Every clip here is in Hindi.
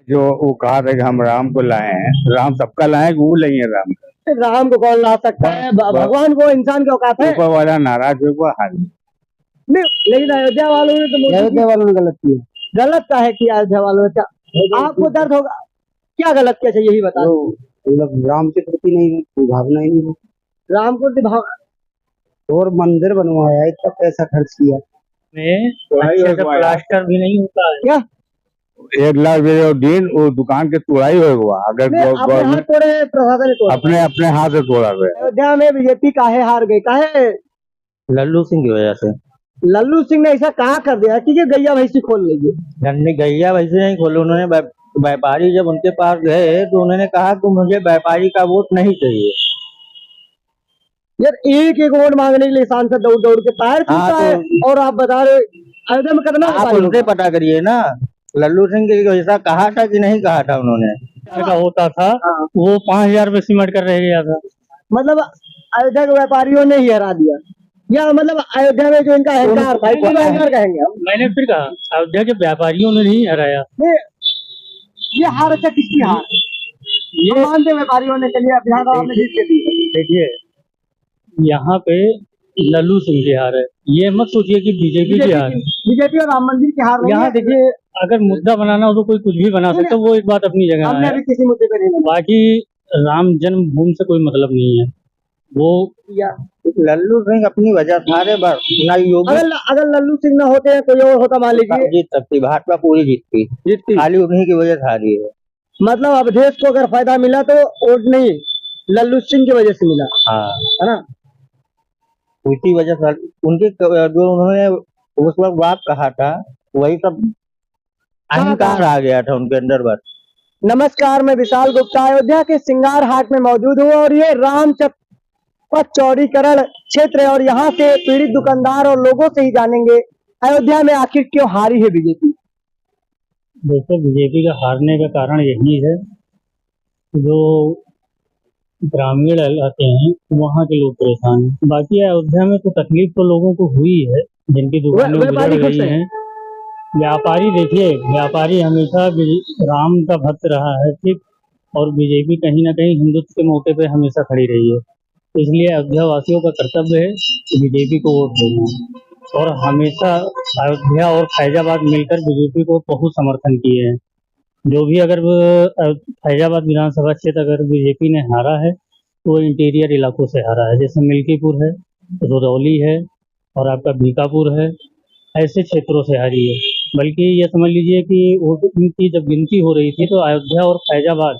जो वो कहा था कि हम राम को लाए हैं, राम सबका लाए कि वो लाए राम का? राम को कौन ला सकता है? भगवान को इंसान की औकात है? ऊपर वाला नाराज हुआ हार गया। नहीं, लेकिन अयोध्या वालों ने तो अयोध्या वालों ने गलत किया। गलत का है कि अयोध्या वालों ने क्या आपको दर्द होगा? क्या गलत किया चाहिए यही बता। मतलब राम के प्रति नहीं भावना ही नहीं, राम को और मंदिर बनवाया, इतना पैसा खर्च किया, अच्छे से प्लास्टर भी नहीं होता है क्या? 1 लाख दे दो दिन वो दुकान के तोड़ाई होगा। अगर गवर्नमेंट प्रशासन ने अपने अपने हाथ से तोड़ा गया। अयोध्या में बीजेपी काहे हार गई? काहे? लल्लू सिंह की वजह से। लल्लू सिंह ने ऐसा कहा कर दिया कि गैया भैंसी खोल लीजिए। गैया भैंसी नहीं खोले उन्होंने। व्यापारी जब उनके पास गए तो उन्होंने कहा कि मुझे व्यापारी का वोट नहीं चाहिए। यार एक एक वोट मांगने के लिए सांसद दौड़ दौड़ के पैर छूता है और आप बता रहे अयोध्या में कितना? आप उनसे पता करिए ना, लल्लू सिंह के ऐसा कहा था कि नहीं कहा था उन्होंने? का होता था वो 5,000 में सिमट कर रह गया था। मतलब अयोध्या के व्यापारियों ने ही हरा दिया, या मतलब अयोध्या में जो इनका अहंकार था अहंकार कहेंगे हम। मैंने फिर कहा अयोध्या के व्यापारियों ने नहीं हराया। ये हार अच्छा किसकी हार? ये मानते व्यापारियों ने। चलिए बिहार आपने जीत के दी। देखिए यहाँ पे लल्लू सिंह की हार है, ये मत सोचिए कि बीजेपी की हार। बीजेपी और राम मंदिर की हार। यहाँ देखिए अगर मुद्दा बनाना हो तो कोई कुछ भी बना सकता है, वो एक बात अपनी जगह है। किसी मुद्दे पे नहीं, बाकी राम जन्मभूमि से कोई मतलब नहीं है। वो लल्लू सिंह अपनी वजह सारे अगर लल्लू सिंह ना होते हैं कोई और होता मान लीजिए जीत सकती, भाजपा पूरी जीतती खाली उन्हीं की वजह से हारी है। मतलब अवधेश को अगर फायदा मिला तो वोट नहीं लल्लू सिंह की वजह से मिला। हाँ है ना, उसी वजह से उनके जो उन्होंने उस वक्त बात कहा था वही सब अहंकार आ गया था उनके अंदर। बस नमस्कार, मैं विशाल गुप्ता अयोध्या के सिंगार हाट में मौजूद हूँ और ये राम पथ चौड़ीकरण क्षेत्र है और यहाँ से पीड़ित दुकानदार और लोगों से ही जानेंगे अयोध्या में आखिर क्यों हारी है बीजेपी। देखिए बीजेपी का हारने का कारण यही है, जो ग्रामीण इलाके हैं वहाँ के लोग परेशान हैं। बाकी अयोध्या में तो तकलीफ तो लोगों को हुई है, जिनकी दुकानें उजड़ गई हैं। व्यापारी देखिए, व्यापारी हमेशा राम का भक्त रहा है, ठीक, और बीजेपी कहीं ना कहीं हिंदुत्व के मौके पे हमेशा खड़ी रही है। इसलिए अयोध्या वासियों का कर्तव्य है कि बीजेपी को वोट देना, और हमेशा अयोध्या और फैजाबाद मिलकर बीजेपी को बहुत समर्थन किए हैं। जो भी अगर फैजाबाद विधानसभा क्षेत्र अगर बीजेपी ने हारा है तो वो इंटीरियर इलाकों से हारा है, जैसे मिल्कीपुर है, रुदौली है और आपका बीकापुर है, ऐसे क्षेत्रों से हारी है। बल्कि ये समझ लीजिए कि वोटों की जब गिनती हो रही थी तो अयोध्या और फैजाबाद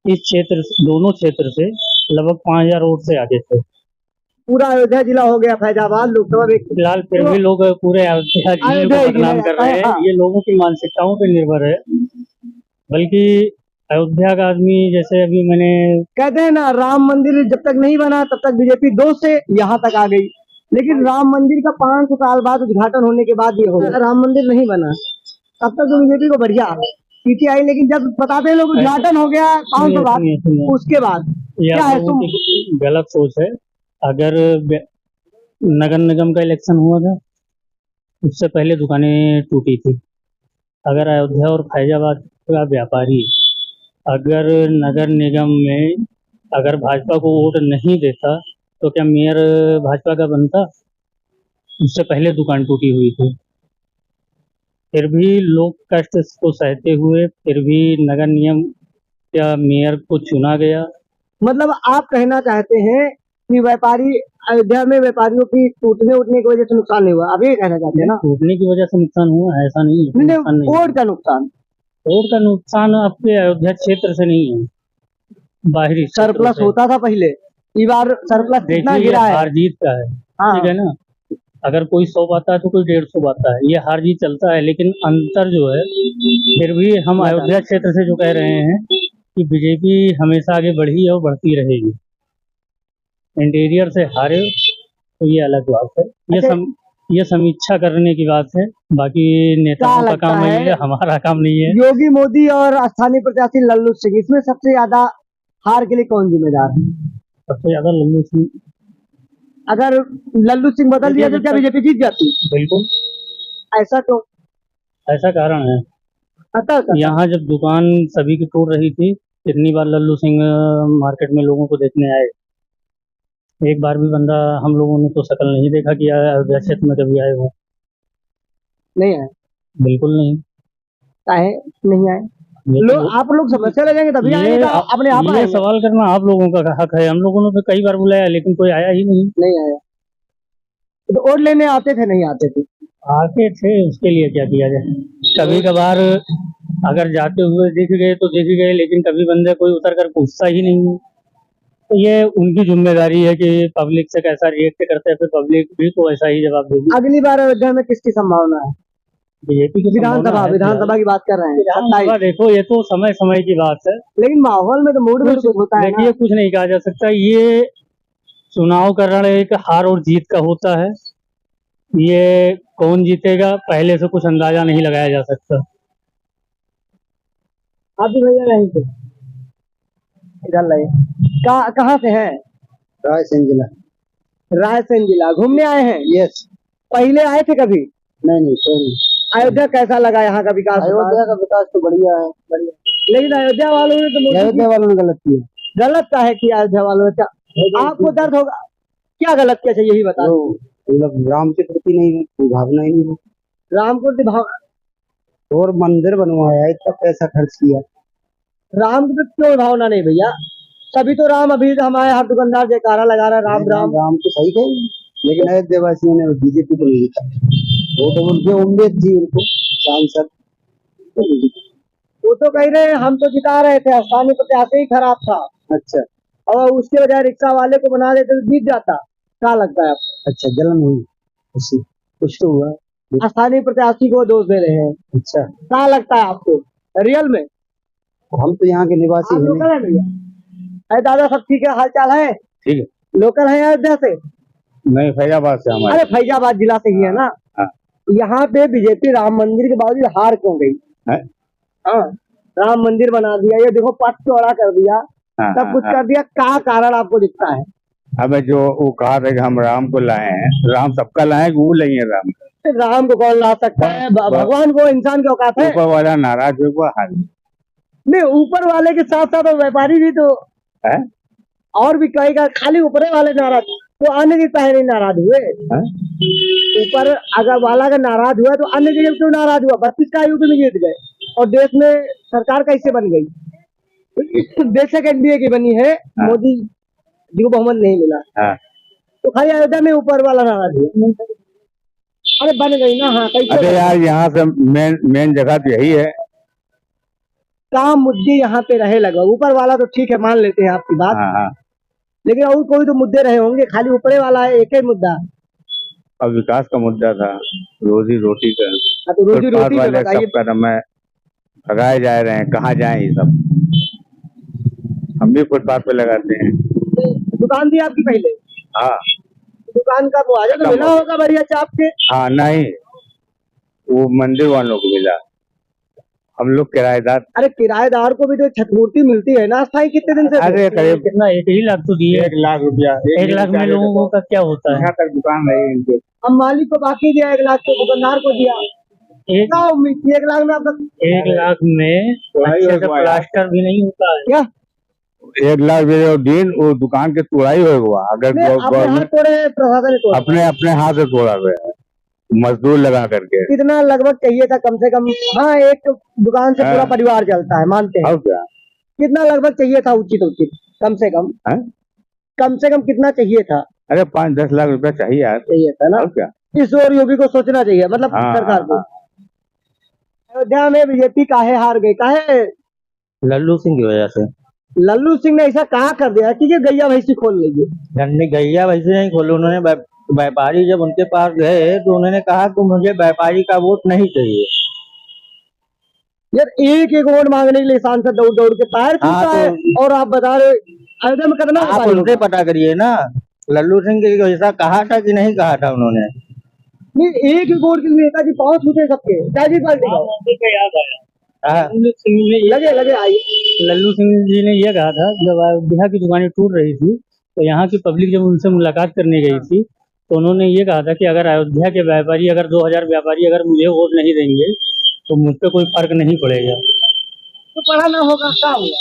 इस क्षेत्र दोनों क्षेत्र से लगभग 5,000 वोट से आगे थे। पूरा अयोध्या जिला हो गया फैजाबाद लोकसभा में। फिलहाल फिर भी लोग पूरे अयोध्या जिले को बदनाम कर रहे हैं। ये लोगों की मानसिकताओं पर निर्भर है। बल्कि अयोध्या का आदमी, जैसे अभी मैंने कहते हैं ना, राम मंदिर जब तक नहीं बना तब तक बीजेपी 2 से यहाँ तक आ गई, लेकिन राम मंदिर का 500 साल बाद उद्घाटन होने के बाद ये हो गया। राम मंदिर नहीं बना तब तक तो बीजेपी को बढ़िया पीछे आई, लेकिन जब बताते हैं लोग उद्घाटन हो गया 500 बाद, उसके बाद क्या है? तुम गलत सोच है। अगर नगर निगम का इलेक्शन हुआ था उससे पहले दुकानें टूटी थी। अगर अयोध्या और फैजाबाद का व्यापारी अगर नगर निगम में अगर भाजपा को वोट नहीं देता तो क्या मेयर भाजपा का बनता? उससे पहले दुकान टूटी हुई थी। फिर भी लोग कष्ट को सहते हुए फिर भी नगर निगम या मेयर को चुना गया। मतलब आप कहना चाहते हैं कि व्यापारी अयोध्या में व्यापारियों की टूटने उठने की वजह से नुकसान नहीं हुआ? आप ये कहना चाहते हैं ना? टूटने की वजह से नुकसान हुआ, ऐसा नहीं है। वोट का नुकसान, वोट का नुकसान आपके अयोध्या क्षेत्र से नहीं है, बाहरी सरप्लस होता था पहले, इस बार सरप्लस कितना गिरा है? हार जीत का है, ठीक है ना। अगर कोई 100 आता है तो कोई 150 आता है, ये हार जीत चलता है। लेकिन अंतर जो है, फिर भी हम अयोध्या क्षेत्र से जो कह रहे हैं कि बीजेपी हमेशा आगे बढ़ी है और बढ़ती रहेगी। इंटीरियर से हारे तो ये अलग बात है, ये समीक्षा करने की बात है। बाकी नेताओं का काम है, हमारा काम नहीं है। योगी मोदी और स्थानीय प्रत्याशी लल्लू सिंह, इसमें सबसे ज्यादा हार के लिए कौन जिम्मेदार है? सबसे ज्यादा लल्लू सिंह। अगर लल्लू सिंह बदल दिया तो क्या बीजेपी जीत जाती? बिल्कुल। ऐसा तो ऐसा कारण है अच्छा यहाँ जब दुकान सभी की टूट रही थी, कितनी बार लल्लू सिंह मार्केट में लोगों को देखने आए। एक बार भी बंदा हम लोगों ने तो शक्ल नहीं देखा कि अयोध्या क्षेत्र में कभी आए हो। नहीं आए, बिल्कुल नहीं। काहे नहीं आए? ये तो आप लोग समस्या ले जाएंगे तभी आएंगे, अपने आप ये आएंगे। सवाल करना आप लोगों का हक है। हम लोगों ने तो कई बार बुलाया लेकिन कोई आया ही नहीं। नहीं आया तो वोट लेने आते थे, नहीं आते थे? आते थे, उसके लिए क्या किया जाए। कभी कभार अगर जाते हुए दिख गए तो दिख गए, लेकिन कभी बंदे कोई उतर कर पूछता ही नहीं है। तो ये उनकी जिम्मेदारी है कि पब्लिक से कैसा रिएक्ट करते हैं, फिर पब्लिक भी तो ऐसा ही जवाब देगी। अगली बार अयोध्या में किसकी संभावना है? बीजेपी की विधानसभा, विधानसभा की बात कर रहे हैं। विधानसभा देखो, ये तो समय समय की बात है, लेकिन माहौल में तो मूड में कुछ होता है ना। देखिए कुछ नहीं कहा जा सकता। ये चुनाव का रण एक हार और जीत का होता है। ये कौन जीतेगा पहले से कुछ अंदाजा नहीं लगाया जा सकता। आप भी भैया यहीं से इधर लगे, कहाँ से हैं? रायसेन जिला। रायसेन जिला घूमने आए हैं? यस। पहले आए थे कभी? नहीं पहले। अयोध्या कैसा लगा? यहाँ का विकास? अयोध्या का विकास तो बढ़िया है, बढ़िया। लेकिन अयोध्या वालों ने तो अयोध्या वालों ने गलत किया। गलत का है कि अयोध्या वालों ने आपको दर्द होगा, क्या गलत किया चाहिए यही बता। मतलब राम के प्रति नहीं भावना ही नहीं है। राम को भाव और मंदिर बनवाया, इतना पैसा खर्च किया। राम के प्रति क्यों भावना नहीं भैया? तभी तो राम, अभी हमारे हर दुकानदार जयकारा लगा रहा है राम राम। राम तो सही कही, लेकिन अयोध्या वासियों ने बीजेपी को नहीं जीता। वो तो उनकी उम्मीद थी, उनको सांसद वो तो कह रहे हैं हम तो जिता रहे थे, स्थानीय प्रत्याशी ही खराब था। अच्छा, और उसके बजाय रिक्शा वाले को बना देते तो जीत जाता। क्या लगता है आपको? अच्छा जलन हुई उससे, कुछ तो हुआ। स्थानीय प्रत्याशी को दोष दे रहे हैं। अच्छा, क्या लगता है आपको रियल में? हम तो यहाँ के निवासी हैं। लोकल है भैया? अरे दादा सब ठीक है, हाल चाल है? ठीक है। लोकल है अयोध्या से? नहीं, फैजाबाद से हमारे। अरे फैजाबाद जिला से ही है ना। हाँ। यहाँ पे बीजेपी राम मंदिर के बावजूद हार क्यों गई? हाँ, राम मंदिर बना दिया, ये देखो पथ चौड़ा कर दिया, हाँ, सब कुछ हाँ, कर दिया, क्या कारण आपको दिखता है? अब जो वो कहा था कि हम राम को लाए हैं, राम सबका लाए हैं, वो नहीं है राम का। राम को कौन ला सकता है? भगवान को इंसान की औकात है? ऊपर वाला नाराज हुआ हाल नहीं, ऊपर वाले के साथ साथ व्यापारी भी तो है। और भी कहेगा, खाली ऊपर वाले नाराज तो अन्य की काहे नहीं नाराज हुए? ऊपर अगर वाला का नाराज हुआ तो अन्य जगह क्यों नाराज हुआ? 32 का यूपी में जीत गए और देश में सरकार कैसे बन गई? बेशक एनडीए की बनी है, मोदी जी को बहुमत नहीं मिला, तो खाली अयोध्या में ऊपर वाला नाराज हुआ। अरे बन गई ना। हाँ, कैसे? अरे यार, यहाँ से मेन जगह तो यही है। काम मुद्दे यहाँ पे रहे लगा, ऊपर वाला तो ठीक है, मान लेते हैं आपकी बात। हाँ, लेकिन और कोई तो मुद्दे रहे होंगे, खाली ऊपरे वाला है एक ही मुद्दा। अब विकास का मुद्दा था, रोजी रोटी का। तो रोजी रोटी वाले बताइए। सब कदम में भगाए जा रहे हैं, कहाँ जाएं ये सब। हम भी फुटपाथ पे लगाते हैं। दुकान थी आपकी पहले? हाँ। दुकान का मुआवजा तो मिला होगा बढ़िया चाप के? हाँ, नहीं, वो मंदिर वालों को मिला, हम लोग किराएदार। अरे किराएदार को भी तो क्षतिपूर्ति मिलती है ना स्थायी, कितने दिन से? अरे करीब कितना 1 लाख तो दिए। 1 लाख रुपया। 1 लाख में लोगों का क्या होता है? यहाँ तक दुकान रही इनके। अब मालिक को बाकी दिया 1 लाख, तो दुकानदार को दिया। क्या उम्मीद थी 1 लाख में आपका? 1 लाख में अच्छे से प्लास्टर भी नहीं होता है। क्या 1 लाख दिन वो दुकान के तोड़ाई हुआ। अगर अपने हाथ गवर्नमेंट तोड़े, प्रशासन ने तोड़ा? अपने हाथ से तोड़ा गया है, मजदूर लगा करके। कितना लगभग चाहिए था कम से कम? हाँ, एक दुकान से पूरा परिवार चलता है, मानते हैं। और क्या? कितना लगभग चाहिए था उचित उचित? कम से कम कितना चाहिए था? अरे 5-10 लाख रुपया चाहिए यार। चाहिए था ना। और क्या? इस और योगी को सोचना चाहिए, मतलब सरकार को। अयोध्या में बीजेपी काहे हार गई? काहे? लल्लू सिंह की वजह से। लल्लू सिंह ने ऐसा कहा कर दिया कि गैया भैंसी खोल लीजिए। धन्य गैया वैसे नहीं खोले उन्होंने। व्यापारी जब उनके पास गए तो उन्होंने कहा कि मुझे व्यापारी का वोट नहीं चाहिए। यार एक वोट मांगने के लिए सांसद दौड़ दौड़ के पैर छूता है, और आप बता रहे अयोध्या में कितना? आप उनसे पता करिए ना, लल्लू सिंह के ऐसा कहा था कि नहीं कहा था उन्होंने? नहीं, एक वोट के लिए नेताजी पाँव छूटे सबके। ताजी पार्टी का याद आया, लगे आइए। लल्लू सिंह जी ने यह कहा था, जब अयोध्या की दुकानें टूट रही थी तो यहाँ की पब्लिक जब उनसे मुलाकात करने गई थी तो उन्होंने ये कहा था कि अगर अयोध्या के व्यापारी, अगर 2000 व्यापारी अगर मुझे वोट नहीं देंगे तो मुझ पे कोई फर्क नहीं पड़ेगा। तो पढ़ा ना होगा क्या हुआ?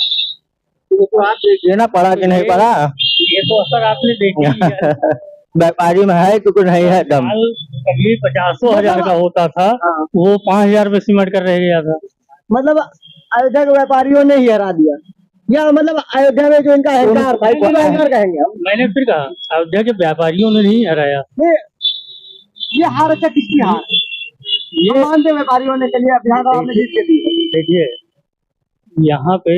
तो आप देखिए ना, पढ़ा कि नहीं पढ़ा। ये तो असर आपने देखी ही है। व्यापारी में है कि कुछ नहीं है दम। माल कभी 50,000 का होता था, वो 5,000 में सिमट कर रह गया था। मतलब अयोध्या के व्यापारियों ने ही हरा दिया, या मतलब अयोध्या में जो इनका अहंकार था, इसको अहंकार कहेंगे हम। मैंने फिर कहा अयोध्या के व्यापारियों ने नहीं हराया। ये हार अच्छा किसकी हार? ये मानते व्यापारियों ने, चलिए विधानसभा में जीत के दी। देखिए यहाँ पे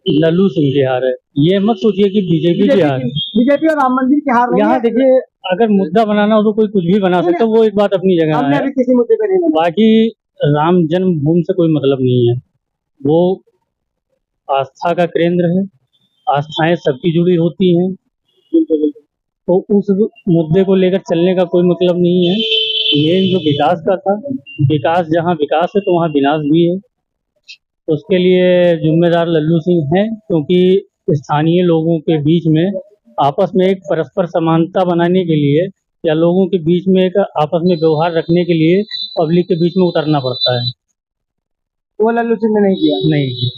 लल्लू सिंह की हार है, ये मत सोचिए कि बीजेपी की हार है। बीजेपी और राम मंदिर की हार नहीं यहाँ है। देखिए अगर मुद्दा बनाना हो तो कोई कुछ भी बना सकता है, वो एक बात अपनी जगह हमने है। अभी किसी मुद्दे पे नहीं बना। बाकी राम जन्मभूमि से कोई मतलब नहीं है, वो आस्था का केंद्र है, आस्थाएं सबकी जुड़ी होती हैं, तो उस मुद्दे को लेकर चलने का कोई मतलब नहीं है। ये जो विकास का था, विकास जहाँ विकास है तो वहाँ विनाश भी है, उसके लिए जिम्मेदार लल्लू सिंह हैं, क्योंकि स्थानीय लोगों के बीच में आपस में एक परस्पर समानता बनाने के लिए या लोगों के बीच में एक आपस में व्यवहार रखने के लिए पब्लिक के बीच में उतरना पड़ता है। वो लल्लू सिंह ने नहीं किया। नहीं किया।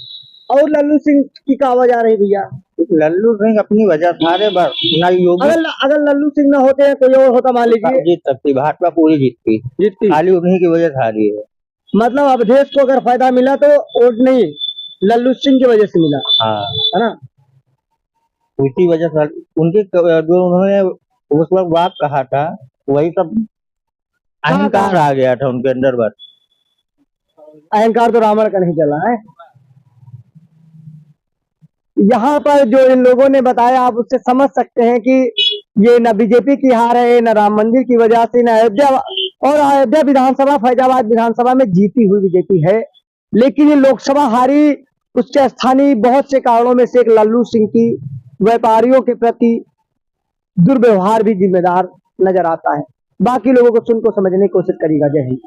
और लल्लू सिंह की क्या वजह रही भैया? लल्लू सिंह अपनी वजह सारे बार ना योगी, अगर लल्लू सिंह न होते हैं कोई और होता मान लीजिए जीत सकती, भाजपा पूरी जीतती, खाली उन्हीं की वजह से हारी है। मतलब अब देश को अगर फायदा मिला तो वोट नहीं लल्लू सिंह की वजह से मिला। हाँ है ना, उसी वजह से उनके जो उन्होंने उस वक्त बात कहा था वही सब अहंकार आ गया था उनके अंदर। बस अहंकार तो रावण का नहीं चला है। यहाँ पर जो इन लोगों ने बताया आप उससे समझ सकते हैं कि ये न बीजेपी की हार है, न राम मंदिर की वजह से, न अयोध्या, और अयोध्या विधानसभा फैजाबाद विधानसभा में जीती हुई बीजेपी है, लेकिन ये लोकसभा हारी उसके स्थानीय बहुत से कारणों में से एक लल्लू सिंह की व्यापारियों के प्रति दुर्व्यवहार भी जिम्मेदार नजर आता है। बाकी लोगों को सुन को समझने की कोशिश करेगा। जय हिंद।